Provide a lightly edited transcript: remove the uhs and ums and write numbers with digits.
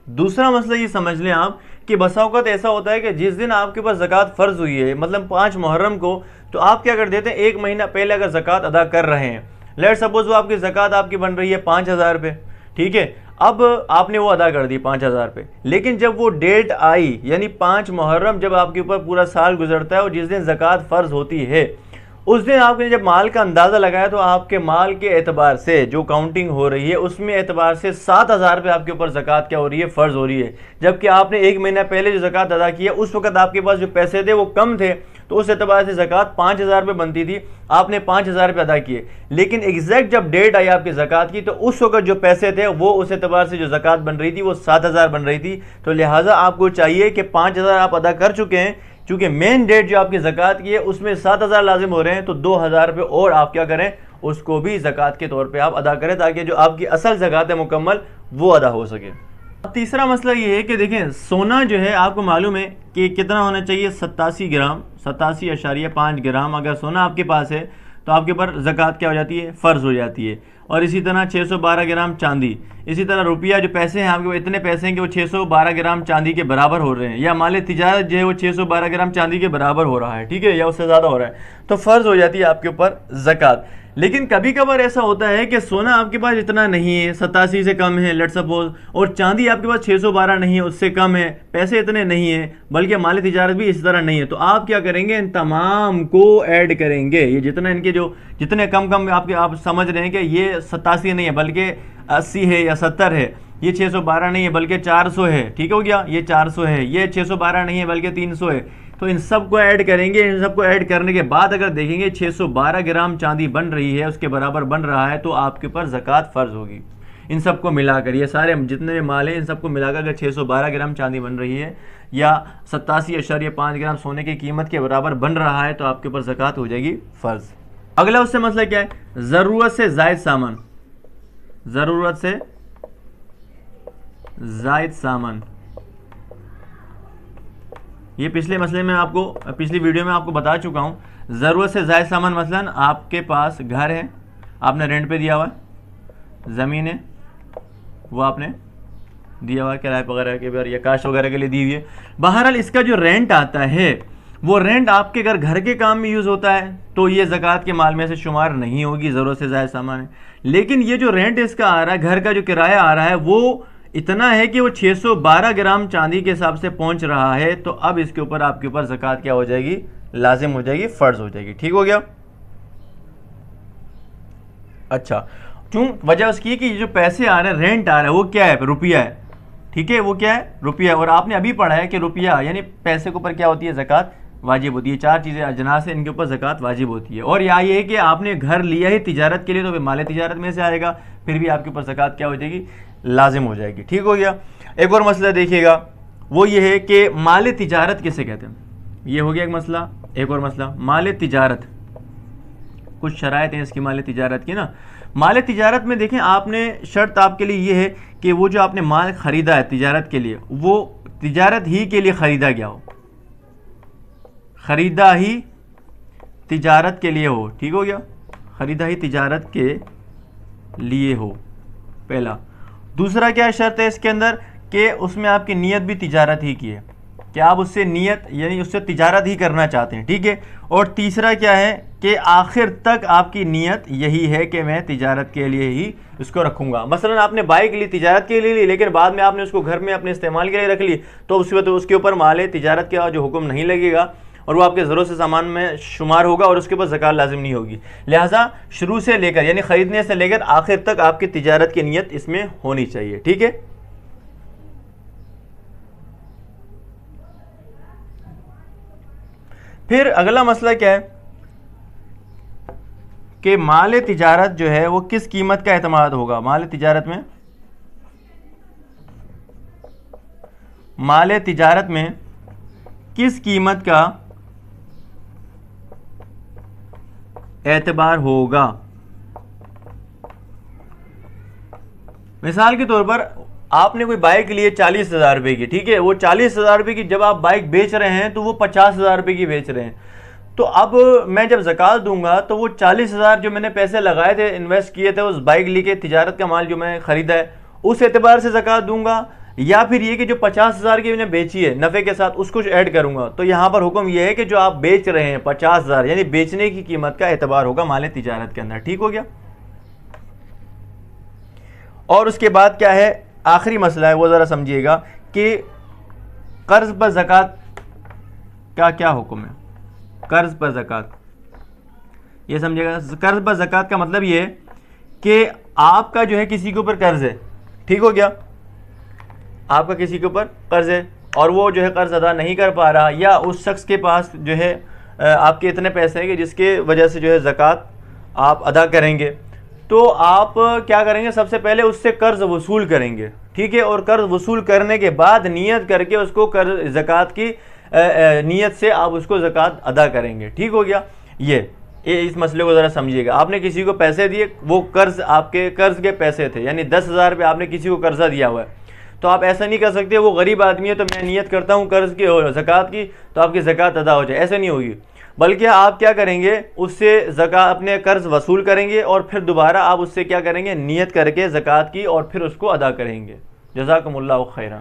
दूसरा मसला ये समझ लें आप कि बसा औक़ात ऐसा होता है कि जिस दिन आपके ऊपर ज़कात फ़र्ज़ हुई है, मतलब 5 मुहर्रम को, तो आप क्या कर देते हैं, एक महीना पहले अगर ज़कात अदा कर रहे हैं, लेट सपोज वो आपकी ज़कात आपकी बन रही है 5,000 रुपये, ठीक है, अब आपने वो अदा कर दी 5,000 रुपये, लेकिन जब वो डेट आई यानी 5 मुहर्रम जब आपके ऊपर पूरा साल गुजरता है और जिस दिन ज़कात फ़र्ज़ होती है, उस दिन आपने जब माल का अंदाज़ा लगाया तो आपके माल के एतबार से जो काउंटिंग हो रही है उसमें एतबार से 7,000 रुपये आपके ऊपर ज़कात क्या हो रही है, फ़र्ज़ हो रही है। जबकि आपने एक महीना पहले जो ज़कात अदा किया उस वक्त आपके पास जो पैसे थे वो कम थे, तो उस एतबार से ज़कात 5,000 रुपये बनती थी, आपने 5,000 रुपये अदा किए, लेकिन एग्जैक्ट जब डेट आई आपकी ज़कात की तो उस वक्त जो पैसे थे वो उस एतबार से जो ज़कात बन रही थी वो 7,000 बन रही थी। तो लिहाजा आपको चाहिए कि 5,000 आप अदा कर चुके हैं, चूँकि मेन डेट जो आपकी ज़कात की है उसमें 7,000 लाजिम हो रहे हैं, तो 2,000 रुपये और आप क्या करें, उसको भी ज़कात के तौर पे आप अदा करें, ताकि जो आपकी असल ज़कात है मुकम्मल वो अदा हो सके। तीसरा मसला ये है कि देखें, सोना जो है आपको मालूम है कि कितना होना चाहिए, 87 ग्राम, 87.5 ग्राम अगर सोना आपके पास है तो आपके ऊपर ज़कात क्या हो जाती है, फ़र्ज़ हो जाती है। और इसी तरह 612 ग्राम चांदी, इसी तरह रुपया जो पैसे हैं आपके, वो इतने पैसे हैं कि वो 612 ग्राम चांदी के बराबर हो रहे हैं, या माल तिजारत जो है वो 612 ग्राम चांदी के बराबर हो रहा है, ठीक है, या उससे ज़्यादा हो रहा है, तो फ़र्ज़ हो जाती है आपके ऊपर ज़कात। लेकिन कभी कभार ऐसा होता है कि सोना आपके पास इतना नहीं है, 87 से कम है लेट सपोज, और चांदी आपके पास 612 नहीं है, उससे कम है, पैसे इतने नहीं है, बल्कि माल तिजारत भी इस तरह नहीं है, तो आप क्या करेंगे, इन तमाम को ऐड करेंगे। ये जितना इनके जो जितने कम आपके आप समझ रहे हैं कि ये 87 नहीं है बल्कि 80 है या 70 है, ये 612 नहीं है बल्कि 400 है, ठीक हो गया, ये 400 है, ये 612 नहीं है बल्कि 300 है, तो इन सब को ऐड करेंगे। इन सब को ऐड करने के बाद अगर देखेंगे 612 ग्राम चांदी बन रही है, उसके बराबर बन रहा है, तो आपके ऊपर ज़कात फ़र्ज़ होगी। इन सब को मिलाकर, ये सारे जितने माल हैं इन सब को मिलाकर अगर 612 ग्राम चांदी बन रही है या 87.5 ग्राम सोने की कीमत के बराबर बन रहा है, तो आपके ऊपर ज़कात हो जाएगी फ़र्ज़। अगला उससे मसला क्या है, ज़रूरत से ज़ायद सामान, ज़रूरत से ज़ायद सामान, ये पिछले मसले में आपको, पिछली वीडियो में आपको बता चुका हूँ। ज़रूरत से ज़ायद सामान मसलन आपके पास घर है, आपने रेंट पे दिया हुआ है, ज़मीन है वो आपने दिया हुआ है किराए वगैरह के बार या काश वगैरह के लिए दी हुई है। बहरहाल इसका जो रेंट आता है वो रेंट आपके घर के काम में यूज़ होता है, तो ये ज़कात के माल में से शुमार नहीं होगी, ज़रूरत से ज़ायद सामान है। लेकिन ये जो रेंट इसका आ रहा है, घर का जो किराया आ रहा है, वो इतना है कि वो 612 ग्राम चांदी के हिसाब से पहुंच रहा है, तो अब इसके ऊपर आपके ऊपर ज़कात क्या हो जाएगी, लाजिम हो जाएगी, फ़र्ज़ हो जाएगी, ठीक हो गया। अच्छा, क्यों, वजह उसकी कि जो पैसे आ रहे हैं, रेंट आ रहा है, वो क्या है, रुपया है, ठीक है, वो क्या है, रुपया। और आपने अभी पढ़ा है कि रुपया यानी पैसे के ऊपर क्या होती है, ज़कात वाजिब होती है। 4 चीज़ें अजनास है, इनके ऊपर ज़कात वाजिब होती है। और या ये है कि आपने घर लिया ही तिजारत के लिए, तो फिर माल तिजारत में से आएगा, फिर भी आपके ऊपर ज़कात क्या हो जाएगी, लाजिम हो जाएगी, ठीक हो गया। एक और मसला देखिएगा, वो ये है कि माल तिजारत किसे कहते हैं। ये हो गया एक मसला। एक और मसला, माल तिजारत, कुछ शराइत हैं इसकी माल तिजारत की ना। माल तिजारत में देखें, आपने शर्त आपके लिए ये है कि वो जो आपने माल ख़रीदा है तिजारत के लिए, वो तिजारत ही के लिए ख़रीदा गया हो, ख़रीदा ही तिजारत के लिए हो, ठीक हो गया, ख़रीदा ही तिजारत के लिए हो, पहला। दूसरा क्या शर्त है इसके अंदर कि उसमें आपकी नीयत भी तिजारत ही की है, कि आप उससे नीयत यानी उससे तिजारत ही करना चाहते हैं, ठीक है। और तीसरा क्या है कि आखिर तक आपकी नीयत यही है कि मैं तिजारत के लिए ही इसको रखूँगा। मसलन आपने बाइक ली तिजारत के लिए ली, लेकिन बाद में आपने उसको घर में अपने इस्तेमाल के लिए रख ली, तो उसके ऊपर माल तिजारत का जो हुक्म नहीं लगेगा और वो आपके ज़रूरत से सामान में शुमार होगा और उसके ऊपर ज़कात लाजिम नहीं होगी। लिहाजा शुरू से लेकर यानी ख़रीदने से लेकर आखिर तक आपकी तिजारत की नीयत इसमें होनी चाहिए, ठीक है। फिर अगला मसला क्या है कि माल तिजारत जो है वो किस कीमत का एतमाद होगा। माल तिजारत में, माल तिजारत में किस कीमत का एतबार होगा। मिसाल के तौर पर आपने कोई बाइक ली है 40,000 रुपये की, ठीक है, वो 40,000 रुपये की जब आप बाइक बेच रहे हैं तो वो 50,000 रुपये की बेच रहे हैं, तो अब मैं जब ज़कात दूंगा तो वो 40,000 जो मैंने पैसे लगाए थे, इन्वेस्ट किए थे उस बाइक ली के तिजारत का माल जो मैं ख़रीदा है, उस एतबार से ज़कात दूंगा, یا پھر یہ کہ جو 50,000 کی میں نے بیچی ہے نفع کے ساتھ اس کو ایڈ کروں گا. تو یہاں پر حکم یہ ہے کہ جو آپ بیچ رہے ہیں 50,000 یعنی بیچنے کی قیمت کا اعتبار ہوگا مال تجارت کے اندر. ٹھیک ہو گیا. اور اس کے بعد کیا ہے آخری مسئلہ ہے وہ ذرا سمجھیے گا کہ قرض پر زکوٰۃ کا کیا حکم ہے. قرض پر زکوٰۃ یہ سمجھے گا. قرض پر زکوٰۃ کا مطلب یہ ہے کہ آپ کا جو ہے کسی کے اوپر قرض ہے. ٹھیک ہو گیا. آپ کا کسی کے اوپر قرض ہے اور وہ جو ہے قرض ادا نہیں کر پا رہا, یا اس شخص کے پاس جو ہے آپ کے اتنے پیسے ہیں کہ جس کے وجہ سے جو ہے زکوٰۃ آپ ادا کریں گے. تو آپ کیا کریں گے, سب سے پہلے اس سے قرض وصول کریں گے. ٹھیک ہے. اور قرض وصول کرنے کے بعد نیت کر کے اس کو زکوٰۃ کی نیت سے آپ اس کو زکوٰۃ ادا کریں گے. ٹھیک ہو گیا. یہ اس مسئلے کو ذرا سمجھیے گا. آپ نے کسی کو پیسے دیے, وہ قرض آپ کے قرض کے پیسے تھے, یعنی 10,000 روپے آپ نے کسی کو قرضہ دیا ہوا ہے. تو آپ ایسا نہیں کر سکتے وہ غریب آدمی ہے تو میں نیت کرتا ہوں قرض کی اور زکوٰۃ کی تو آپ کی زکوٰۃ ادا ہو جائے, ایسا نہیں ہوگی. بلکہ آپ کیا کریں گے, اس سے زکوٰۃ اپنے قرض وصول کریں گے اور پھر دوبارہ آپ اس سے کیا کریں گے, نیت کر کے زکوٰۃ کی اور پھر اس کو ادا کریں گے. جزاکم اللہ خیرا.